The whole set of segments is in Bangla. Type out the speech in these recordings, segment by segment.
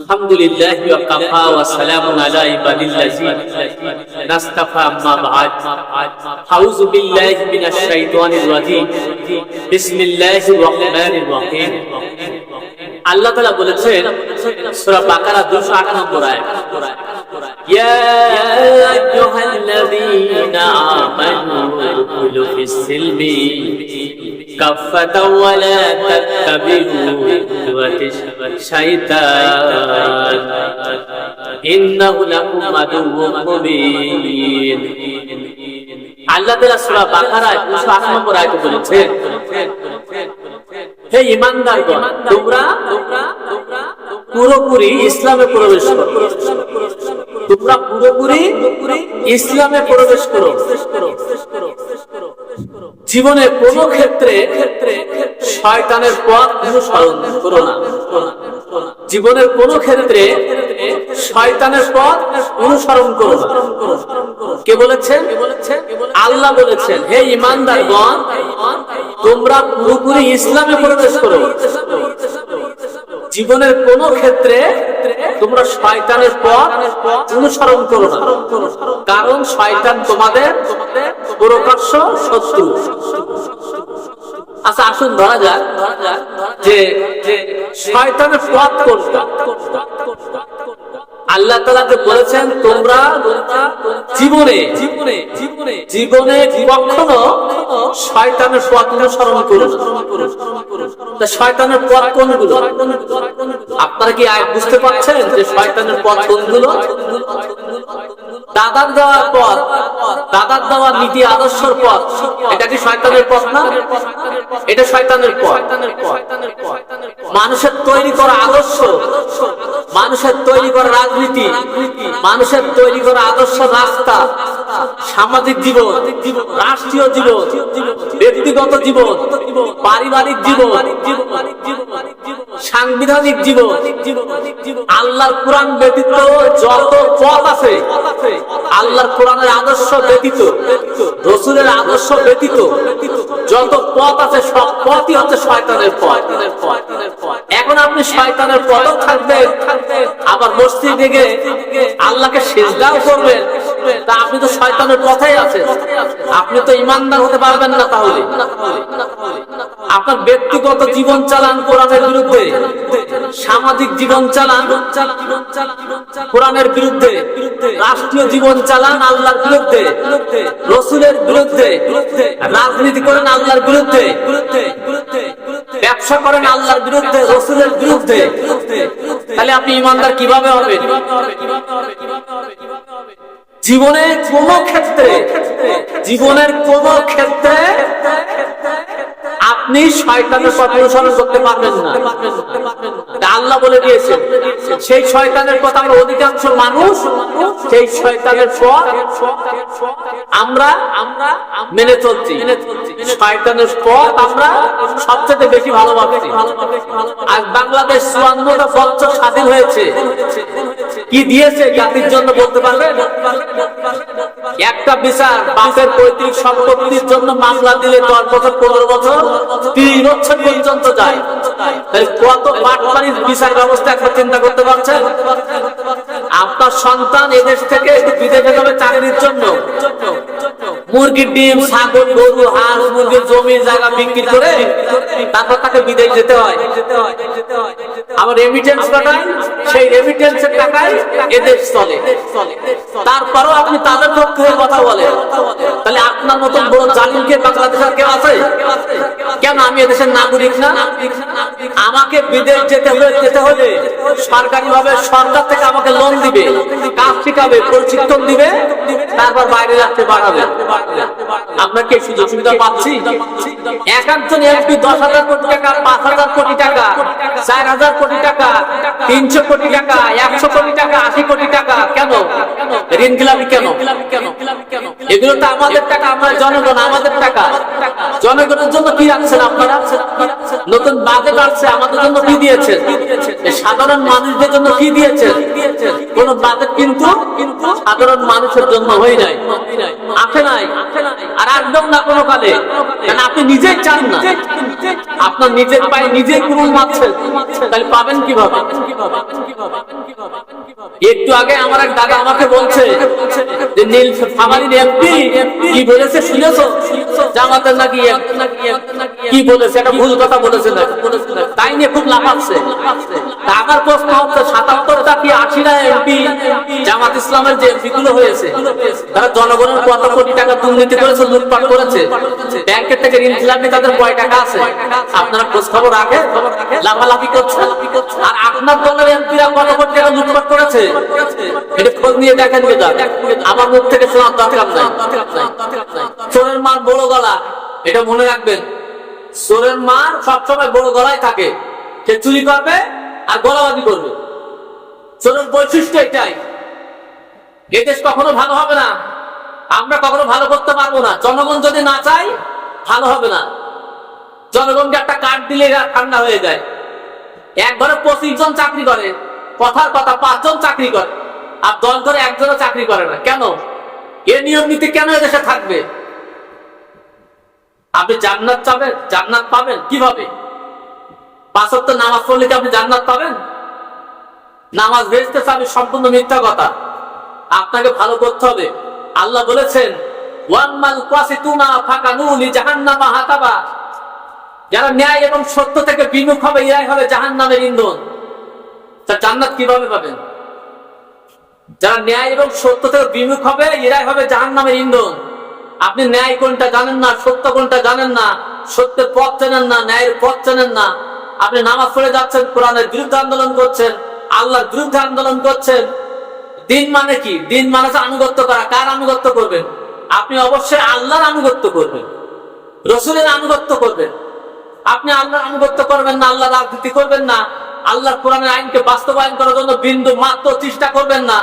আলহামদুলিল্লাহ ওয়া কাফা ওয়া সালামুন আলা ইবাদিল্লাযিনা নাস্তাফা আম্মা বা'দ আউযু বিল্লাহি মিনাশ শাইতানির রাজীম বিসমিল্লাহির রহমানির রহিম। আল্লাহ তাআলা বলেছেন সূরা বাকারা 298 আয়াত, ইয়া আইয়ুহাল্লাযীনা আমানু উদখুলু ফিস-সিলমি কাফাতাও ওয়া লা তাত্তাবিউ খুতুওয়াতিশ শাইতান ইন্নাহু লাকুম আদুউম মুবিন। আল্লাহ তাআলা সূরা বাকারায় 298 আয়াতে বলেছেন, হে ঈমানদারগণ, তোমরা পুরোপুরি ইসলামে প্রবেশ করো। তোমরা পুরোপুরি ইসলামে প্রবেশ করো। জীবনে কোনো ক্ষেত্রে শয়তানের পথ অনুসরণ করো না। জীবনের কোন ক্ষেত্রে শয়তানের পথ অনুসরণ করো না। কে বলেছেন? আল্লাহ বলেছেন, হে ঈমানদারগণ, তোমরা পুরোপুরি ইসলামে প্রবেশ করো। জীবনের কোন ক্ষেত্রে তোমরা শয়তানের পথ অনুসরণ করো না, কারণ শয়তান তোমাদের প্রকাশ্য শত্রু। আচ্ছা, আসুন ধরা যাক যে শয়তানের পথ কোনটা। আল্লাহ তাআলা যে বলেছেন তোমরা জীবনে কখনো শয়তানের পথ অনুসরণ করো না। শয়তানের পথ কোনগুলো? আপনারা কি বুঝতে পারছেন যে শয়তানের পথ কোনগুলো? দাদার দেওয়ার পথ, দাদার দেওয়া নীতি আদর্শের পথ, এটা কি শয়তানের পথ না? এটা শয়তানের পথ। মানুষের তৈরি করা আদর্শ, মানুষের তৈরি করা রাজনীতি, মানুষের তৈরি করা আদর্শ রাস্তা, সামাজিক জীবন, রাষ্ট্রীয় জীবন, ব্যক্তিগত জীবন, পারিবারিক জীবন, সাংবিধানিক জীবন, আল্লাহর কোরআন ব্যতীত যত পথ আছে, আল্লাহর কোরআনের আদর্শ ব্যতীত, রাসূলের আদর্শ ব্যতীত যত পথ আছে, সব পথই হচ্ছে শয়তানের পথ। এখন আপনি শয়তানের পথও থাকবেন, আবার মসজিদে গিয়ে আল্লাহকে সিজদাও করবেন, তা আপনি তো শয়তানের পথেই আছেন। আপনি তো ঈমানদার হতে পারবেন না। তাহলে আপনার ব্যক্তিগত জীবন চালান কোরআনের বিরুদ্ধে, সামাজিক জীবন চালান কোরআনের বিরুদ্ধে, রাষ্ট্রীয় জীবন চালান আল্লাহর বিরুদ্ধে, রাসূলের বিরুদ্ধে, রাজনীতি করেন আল্লাহর বিরুদ্ধে, ব্যবসা করেন আল্লাহর বিরুদ্ধে, রাসূলের বিরুদ্ধে, তাহলে আপনি ঈমানদার কিভাবে হবেন? জীবনের কোন ক্ষেত্রে আপনি শয়তানের পথ অনুসরণ করতে পারবেন না। আল্লাহ বলে দিয়েছেন, সেই শয়তানের পথ আমরা অধিকাংশ মানুষ সেই শয়তানের পথ আমরা মেনে চলছি। শয়তানের পথ আমরা সবচেয়ে বেশি ভালোবাসি। আজ বাংলাদেশ ৫৪টা বছর স্বাধীন হয়েছে, কি দিয়েছে জাতির জন্য বলতে পারবেন? একটা বিচার বাপের পৈতৃক সম্পত্তির জন্য মামলা দিলে ১০ বছর, ১৫ বছর, ৩০ বছর পর্যন্ত যায়। কত বাটপাড়ির বিচার ব্যবস্থা একটা চিন্তা করতে পারছেন? আপনার সন্তান এদেশ থেকে বিদেশে যাবে চাকরির জন্য, মুরগির ডিম, ছাগল, গরু, হাঁস, মুরগির জমি জায়গা বিক্রি করে তারপর তাকে বিদেশ যেতে হয়। আবার রেমিটেন্স পাঠায়, সেই রেমিটেন্সের টাকায় এদেশ চলে। তারপরও আপনি তাদের পক্ষে কথা বলেন, তাহলে আপনার মতন বড় জালিমকে বাংলাদেশের কেউ আছে? কেন? আমি এদেশের নাগরিক না? আমাকে বিদেশ যেতে হলে সরকারি ভাবে সরকার থেকে আমাকে লোন দিবে, কাজ শিখাবে, প্রশিক্ষণ দিবে, তারপর বাইরে রাখতে পাঠাবে। আমরা কি সুযোগ সুবিধা পাচ্ছি? এক একজন এমপি ১০,০০০ কোটি টাকা, ৫,০০০ কোটি টাকা, ৪,০০০ কোটি টাকা, ৩০০ কোটি টাকা, ১০০ কোটি টাকা, ৮০ কোটি টাকা। কেন? ঋণ খেলাপি কেন? এগুলো তো আমাদের টাকা, আমরা জনগণ, আমাদের টাকা। জনগণের জন্য কি রাখছেন আপনারা? নতুন বাজেট আসছে, আমাদের জন্য কি দিয়েছেন? সাধারণ মানুষদের জন্য কি দিয়েছেন? কোন বাজেট কিন্তু সাধারণ মানুষের জন্য হয়ে নাই, আসে নাই, আর একদম না কোনো কালে। কারণ আপনি নিজেই চান না, আপনার নিজের পায়ে নিজেই কুড়ুল মারছেন, তাহলে পাবেন কিভাবে? একটু আগে আমার এক দাদা আমাকে বলছে যে নীল ফামারির এমপি কি বলেছে শুনেছো? জামাতের নাকি কি বলেছে, একটা ভুল কথা বলেছে না, তাই নিয়ে খুব লাফাচ্ছে। আমার প্রশ্ন হচ্ছে ৭৭টা কি ৮০টা এমপি জামাত ইসলামের যে এমপি গুলো হয়েছে তারা জনগণের কত কোটি টাকা দুর্নীতি করেছে, লুটপাট করেছে, ব্যাংকের থেকে ঋণ খিলাপি তাদের কয় টাকা আছে? আপনারা খোঁজ খবর রাখেন? লাফালাফি করছে। আর আপনার দলের এমপিরা কত কোটি টাকা লুটপাট করেছে এটা খোঁজ নিয়ে দেখেন। আমার মুখ থেকে শোনার দরকার নাই। চোরের মার বড় গলা, এটা মনে রাখবেন। চোরের মার সবসময় বড় গলায় থাকে, সে চুরি করবে আর গলাবাজি করবে। চোরের বৈশিষ্ট্য এটাই। এ দেশ কখনো ভালো হবে না, আমরা কখনো ভালো করতে পারবো না। জনগণ যদি না চায় ভালো হবে না। জনগণকে একটা কার্ড দিলে এরা ঠান্ডা হয়ে যায়। এক ঘরে 25 জন চাকরি করে, কথার কথা 5 জন চাকরি করে, আর 10 ঘরে একজনও চাকরি করে না। কেন? এ নিয়ম নীতি কেন এদেশে থাকবে? আপনি জান্নাত চাবেন, জান্নাত পাবেন কিভাবে? 5 ওয়াক্ত নামাজ পড়লে কি আপনি জান্নাত পাবেন? নামাজ ভেস্তে চাবি সম্পূর্ণ মিথ্যা কথা। আপনাকে ভালো করতে হবে। আল্লাহ বলেছেন ওয়াম্মাল কাসিতুনা ফাকানু লিজাহান্নামা হাতাবা, যারা ন্যায় এবং সত্য থেকে বিমুখ হবে এরাই হবে জাহান্নামের ইন্ধন। তা জান্নাত কিভাবে পাবেন? যারা ন্যায় এবং সত্য থেকে বিমুখ হবে এরাই হবে জাহান্নামের ইন্ধন। আপনি ন্যায় কোনটা জানেন না, সত্য কোনটা জানেন না, সত্যের পথ চেনেন না, ন্যায়ের পথ চেনেন না। আপনি নামাজ পড়ে যাচ্ছেন, কোরআনের বিরুদ্ধে আন্দোলন করছেন, আল্লাহর বিরুদ্ধে আন্দোলন করছেন। দিন মানে কি? দিন মানে আনুগত্য করা। কার আনুগত্য করবেন? আপনি অবশ্যই আল্লাহর আনুগত্য করবেন, রসুলের আনুগত্য করবেন। আপনি আল্লাহর আনুগত্য করবেন না, আল্লাহর রাজনীতি করবেন না, আল্লাহর কোরআনের আইনকে বাস্তবায়ন করার জন্য বিন্দু মাত্র চেষ্টা করবেন না,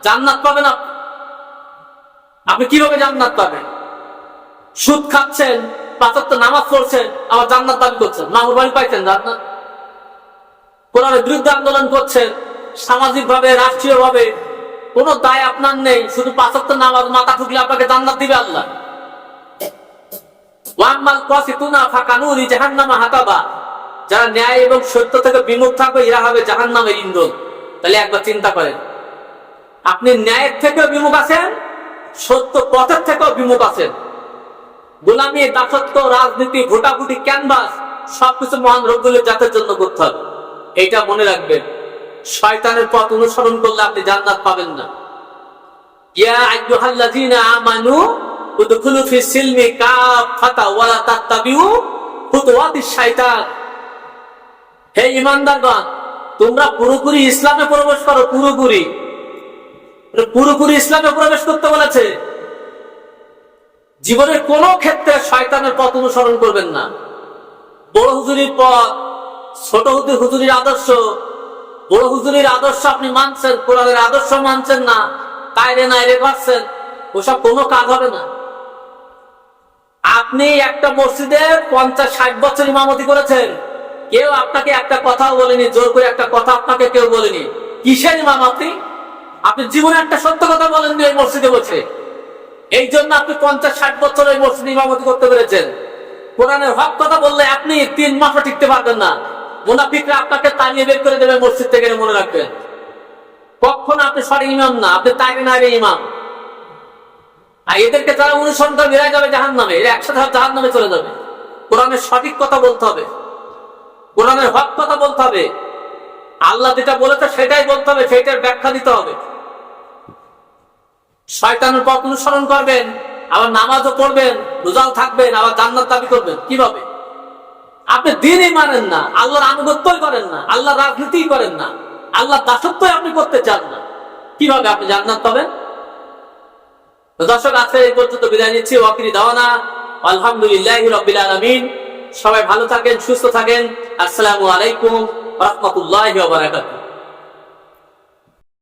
জান্নাত পাবেন না। আপনি কিভাবে জান্নাত পাবেন? সুদ খাচ্ছেন, 5 ওয়াক্ত নামাজ পড়ছেন, আবার জান্নাত দাবি করছেন। মামুর বাড়ি পাইছেন জান্নাত? কোরআনের বিরুদ্ধে আন্দোলন করছেন, সামাজিক ভাবে, রাষ্ট্রীয় ভাবে কোন দায় আপনার নেই, শুধু 5 ওয়াক্ত নামাজ মাথা ঠুকলে আপনাকে জান্নাত দিবে আল্লাহ। ওয়াম্মাল কাসিতুনা ফাকানু লিজাহান্নামা হাতাবা, যারা ন্যায় এবং সত্য থেকে বিমুখ থাকবে এরা হবে জাহান্নামের ইন্ধন। তাহলে একবার চিন্তা করেন, আপনি ন্যায়ের থেকেও বিমুখ আছেন, সত্য পথের থেকেও বিমুখ আছেন। গোলামি, দাসত্ব, রাজনীতি, ভোটাভুটি, ক্যানভাস সবকিছু মহান রব্বুল জাতের জন্য করতে হবে। এইটা মনে রাখবেন। শয়তানের পথ অনুসরণ করলে আপনি জান্নাত পাবেন না। ইয়া আইয়ুহাল্লাযীনা আমানু উদখুলু ফিস সিলমি কাফাতা ওয়া লা তাত্তাবিউ খুতুওয়াতিশ শাইতান। হে ঈমানদারগণ, তোমরা পুরোপুরি ইসলামে প্রবেশ করো। পুরোপুরি ইসলামে প্রবেশ করতে বলেছে। জীবনের কোন ক্ষেত্রে শয়তানের পথ অনুসরণ করবেন না। বড় হুজুরির পথ, ছোট হুজুরির আদর্শ, বড় হুজুরির আদর্শ আপনি মানছেন, কোরআনের আদর্শ মানছেন না, তাইরে নাইরে করছেন, ওসব কোনো কাজ হবে না। আপনি একটা মসজিদে 50-60 বছর ইমামতি করেছেন, কেউ আপনাকে একটা কথাও বলেনি, জোর করে একটা কথা আপনাকে কেউ বলেনি। কিসের ইমাম আপনি? আপনি জীবনে একটা সত্য কথা বলেননি এই মসজিদে বসে, এই জন্য আপনি 50-60 বছর এই মসজিদে ইমামতি করতে পেরেছেন। কোরআনের হক কথা বললে আপনি 3 মাসও টিকতে পারবেন না। মুনাফিকরা আপনাকে তাড়িয়ে বের করে দেবে মসজিদ থেকে, মনে রাখবেন। কখনো আপনি সঠিক ইমাম না, আপনি তাইরে নাইরে ইমাম। আর এদেরকে যারা অনুসরণ করে বেড়ে যাবে জাহান্নামে, এরা একসাথে জাহান্নামে চলে যাবে। কোরআনের সঠিক কথা বলতে হবে, কোরআনের হক কথা বলতে হবে, আল্লাহ যেটা বলেছে সেটাই বলতে হবে, সেটার ব্যাখ্যা দিতে হবে। শয়তানের পথ অনুসরণ করবেন, আবার নামাজও পড়বেন, রোজাও থাকবেন, আবার জান্নাত দাবি করবেন। কিভাবে? আপনি দিনই মানেন না, আল্লাহর আনুগত্যই করেন না, আল্লাহর রাজনীতি করেন না, আল্লাহর দাসত্বই আপনি করতে চান না, কিভাবে আপনি জান্নাত পাবেন? দর্শক, আজকে এই পর্যন্ত বিদায় নিচ্ছি। ওয়াকিরি দাওয়ানা আলহামদুলিল্লাহি রাব্বিল আলামিন। সবাই ভালো থাকেন, সুস্থ থাকেন। আসসালামু আলাইকুম ওয়া রাহমাতুল্লাহি ওয়া বারাকাতুহু।